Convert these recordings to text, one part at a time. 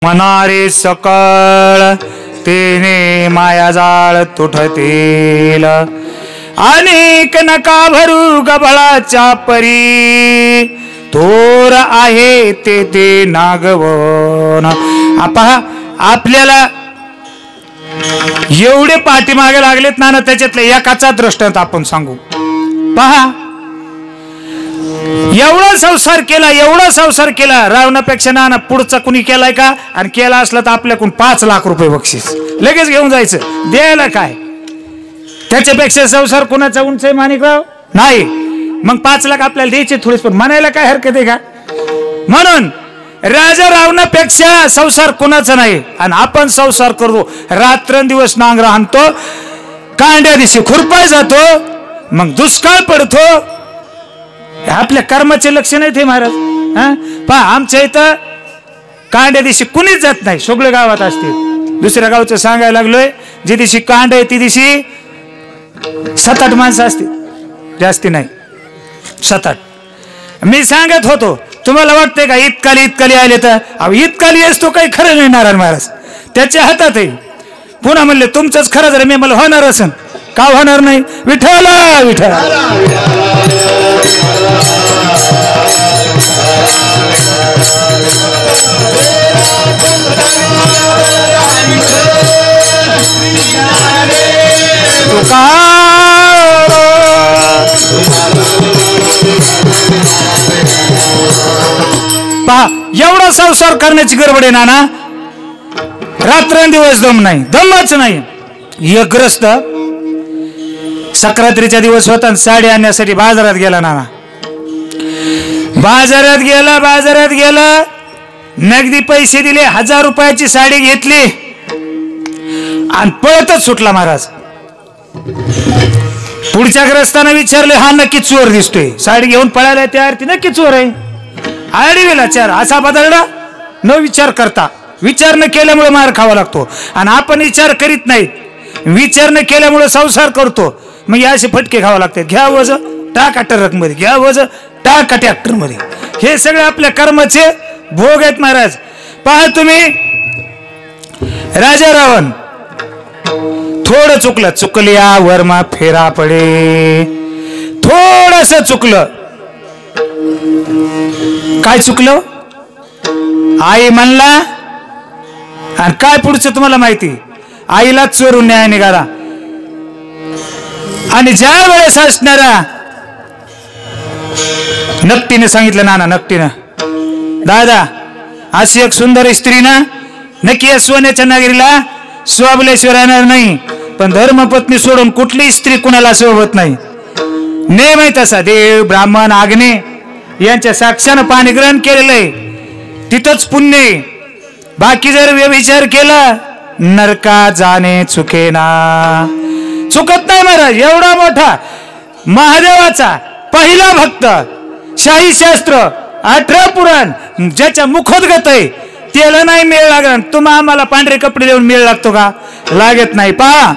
मनारे सकळ तेने माया जाळ तुटतील, अनेक नका भरू गबळाच्या परी, थोर आहे ते नागवन. आपल्याला एवढे पाठीमागे लागलेत ना, त्याच्यातल्या एकाचा दृष्टांत आपण सांगू. पहा, एवढा संसार केला रावणापेक्षा नाना पुढचा कुणी केलाय का? आणि केला असला तर आपल्याकडून 5 लाख रुपये बक्षीस लगेच घेऊन जायचं. द्यायला काय? त्याच्यापेक्षा संसार कुणाचा उंच आहे माणिकराव? नाही. मग 5 लाख आपल्याला द्यायचे थोडेच, पण म्हणायला काय हरकत आहे का? म्हणून राजा रावणापेक्षा संसार कुणाचा नाही. आणि आपण संसार करतो, रात्रंदिवस नांगर हाणतो, कांड्या दिवशी खुरपाय जातो, मग दुष्काळ पडतो. आपल्या कर्माचे लक्ष नाही ते महाराज. पहा, आमच्या इथं कांड्या दिवशी कुणीच जात नाही, सगळे गावात असतील. दुसऱ्या गावचं सांगायला लागलोय, जी दिवशी कांड आहे ती दिवशी 7-8 माणसं असतील, जास्ती नाही, 7-8. मी सांगत होतो, तुम्हाला वाटतंय का इतकाली आले तर? इतकाली असतो काही खरं नाही नारायण महाराज, त्याच्या हातात आहे. पुन्हा म्हणले तुमचंच खरं जर मी मला होणार असेल का? होणार नाही. विठ्ठला विठ्ठल. पहा, एवढा संसार करण्याची गडबड आहे नाना, रात्रंदिवस दम नाही, दमच नाही. एक ग्रस्त सक्रातीचा दिवस होता, साडी आणण्यासाठी बाजारात गेला नाना. बाजारात गेला, नगदी पैसे दिले, 1000 रुपयाची साडी घेतली आणि पळतच सुटला महाराज. पुढच्या ग्रस्ताने विचारले, हा नक्की चोर दिसतोय, साडी घेऊन पळायला तयार, ती नक्की चोर आहे. आडीला चार असा बदलला न विचार करता. विचार न केल्यामुळे मार खावा लागतो. आणि आपण विचार करीत नाहीत, विचार न केल्यामुळे संसार करतो, मग असे फटके खावा लागतात. घ्या वज टाका ट्रक मध्ये, घ्या वज टाका ट्रॅक्टर मध्ये. हे सगळे आपल्या कर्माचे भोग आहेत महाराज. पहा तुम्ही, राजा रावण थोडं चुकल्या वर्मा फेरा पडे. थोडस चुकलं. काय चुकलं? आई म्हणला, आणि काय पुढचं तुम्हाला माहिती, आईलाच चोरून न्याय निघाला. आणि ज्या वेळेस असणारा नक्कीने सांगितलं, नाना नक्कीनं, दादा अशी एक सुंदर स्त्री ना नक्की सोन्याच्या नगरीला स्वाबलेश्वर येणार नाही, पण धर्मपत्नी सोडून कुठली स्त्री कुणाला सोबत नाही. नेम आहे तसा. देव ब्राह्मण आग्ने यांच्या साक्षानं पाणी ग्रहण केलेलं आहे, तिथंच पुण्य. बाकी जर व्यभिचार केला नरका जाणे चुकेना. चुकत नाही महाराज. एवढा मोठा महादेवाचा पहिला भक्त, शाही शास्त्र 18 पुराण, ज्याच्या मुखोद्गत आहे, त्याला नाही मेळ लागणार. तुम्हा आम्हाला पांढरे कपडे देऊन मेळ लागतो का? लागत नाही. पहा,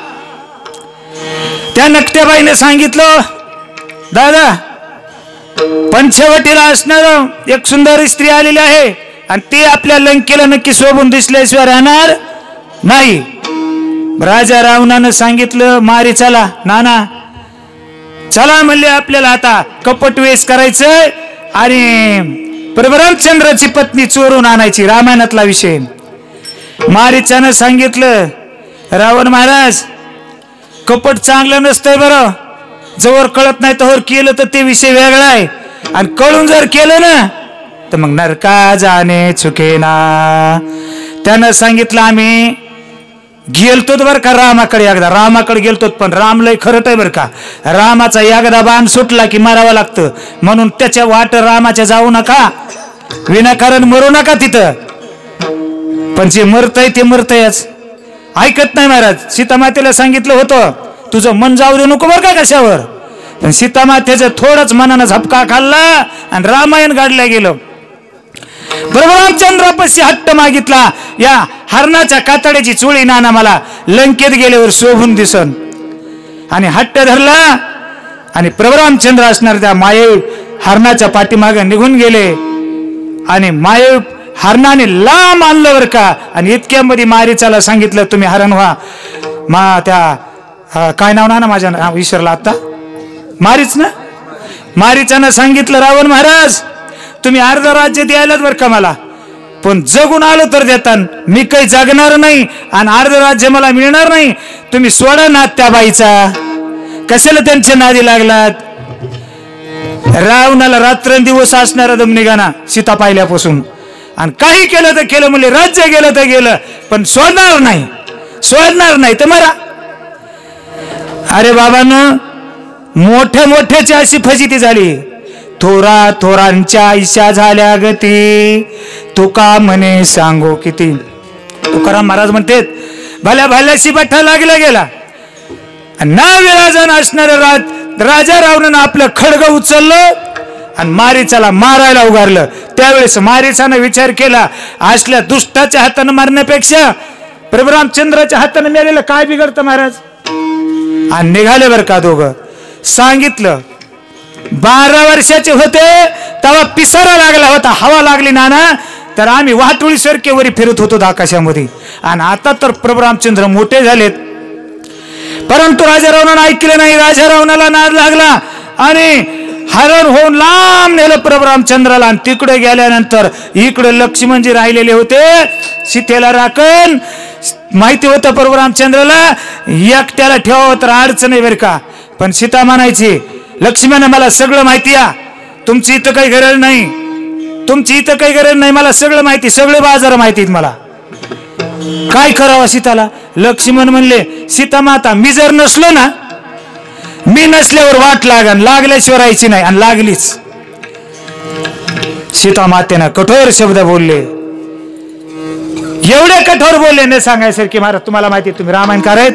त्या नकट्याबाईने सांगितलं, दादा पंचवटीला असणार एक सुंदर स्त्री आलेली आहे, आणि ती आपल्या लंकेला नक्की शोभून दिसल्याशिवाय राहणार नाही. राजा रावणानं सांगितलं, मारी चला नाना, चला म्हणले, आपल्याला आता कपट वेश करायचंय आणि प्रभरामचंद्राची पत्नी चोरून आणायची. रामायणातला विषय. मारीचानं सांगितलं, रावण महाराज कपट चांगलं नसतंय बरं, जवळ कळत नाही तर केलं तर ते विषय वेगळा आहे, आणि कळून जर केलं ना तर मग नरका जाणे चुकेना. त्यानं सांगितलं, आम्ही गेलतो बर का रामाकडे, एकदा रामाकडे गेलतो, पण राम लय खरंच आहे बर का. रामाचा एकदा बाण सुटला की मारावं लागतं, म्हणून त्याच्या वाट रामाच्या जाऊ नका, विनाकारण मरू नका तिथं. पण जे मरतय ते मरतयच, ऐकत नाही महाराज. सीतामातेला सांगितलं होतं, तुझं मन जाऊ दे नको बर का कशावर, पण सीतामातेचं थोडंच मनानं झपका खाल्ला आणि रामायण काढलं गेलं. रामचंद्रापाशी हट्ट मागितला, या हरणाच्या कातड्याची चोळी नाना मला लंकेत गेल्यावर शोभून दिसन. आणि हट्ट धरला, आणि प्रभुरामचंद्र असणार त्या माये हरणाच्या पाठीमागे निघून गेले. आणि माये हरणाने लांब आणलं बरं का. आणि इतक्यामध्ये मारीचाला सांगितलं तुम्ही हरण व्हा. त्या काय नाव ना माझ्या नाव विसरला आता, मारीच ना. मारीचानं सांगितलं रावण महाराज तुम्ही अर्ध राज्य द्यायलाच बरं का मला, पण जगून आलो तर देतान, मी काही जगणार नाही आणि अर्ध राज्य मला मिळणार नाही. तुम्ही सोडा नाद त्या बाईचा, कशाला त्यांच्या नादी लागलात. रावणाला रात्रंदिवस असणारा दम निघाना सीता पाहिल्यापासून. आणि काही केलं तर केलं, म्हणजे राज्य गेलं तर गेलं, पण सोडणार नाही, सोडणार नाही तर मरा. अरे बाबांनो, मोठ्या मोठ्याची अशी फजिती झाली. थोरा थोरांच्या आयशा झाल्या गती, तुका म्हणे सांगो किती. तुकाराम महाराज म्हणतात भल्या भल्याशी बठ्ठा लागला गेला. ना विराजन असणाऱ्या राजा रावणानं आपलं खडग उचललं आणि मारीचाला मारायला उगारलं. त्यावेळेस मारीचानं विचार केला असल्या दुष्टाच्या हातानं मारण्यापेक्षा प्रभू रामचंद्राच्या हातानं मेलेलं काय बिघडतं महाराज. आणि निघाले बरं का दोघं. सांगितलं 12 वर्षाचे होते तेव्हा पिसारा लागला होता, हवा लागली नाना, तर आम्ही वाहतुळीसारखे वरी फिरत होतो आकाशामध्ये. आणि आता तर प्रभू रामचंद्र मोठे झालेत. परंतु राजा रावणानं ऐकलं नाही. राजा रावणाला नाद लागला आणि हरण होऊन लांब नेलं प्रभू रामचंद्राला. आणि तिकडे गेल्यानंतर इकडे लक्ष्मणजी राहिलेले होते सीतेला राखण. माहिती होतं प्रभू रामचंद्राला एकट्याला ठेवावं तर अडचण आहे बरं का. पण सीता म्हणायची लक्ष्मण मला सगळं माहिती आहे, तुमची इथं काही गरज नाही, तुमची इथं काही गरज नाही, मला सगळं माहिती, सगळे बाजार माहितीत मला. काय करावं सीताला. लक्ष्मण म्हणले सीता माता मी जर नसलो ना, मी नसल्यावर वाट लागन, लागल्याशिवाय राहायची नाही. आणि लागलीच. सीता मातेनं कठोर शब्द बोलले, एवढे कठोर बोलले न सांगायसारखे. महाराज तुम्हाला माहिती, तुम्ही रामायणकार आहेत.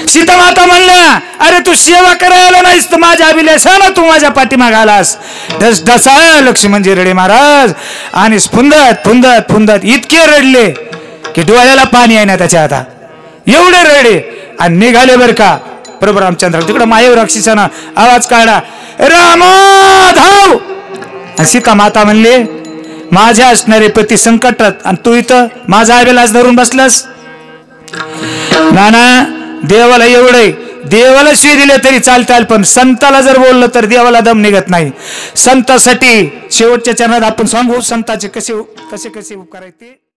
सीता माता म्हणल्या अरे तू सेवा करायला नाहीस तर माझ्या अभिलेषानं तू माझ्या पाठीमाग आलास. ढस ढसा लक्ष्मणजी रडे महाराज. आणि फुंदत फुंदत फुंदत इतके रडले की डोळ्याला पाणी आहे ना त्याच्या. आता एवढे रडे आणि निघाले बर का प्रभू रामचंद्र. तिकडे मायेवर राक्षसानं आवाज काढला रामा धाव. आणि सीता माता म्हणले माझ्या असणारे पती संकटात आणि तू इथं माझा अभिलाष धरून बसलास. नाना देवाला एवढे, देवाला शिवी दिले तरी चालताल, पण संताला जर बोललं तर देवाला दम निघत नाही. संतासाठी शेवटच्या चरणात आपण सांगू संताचे कसे कसे कसे उपकार आहेत ते.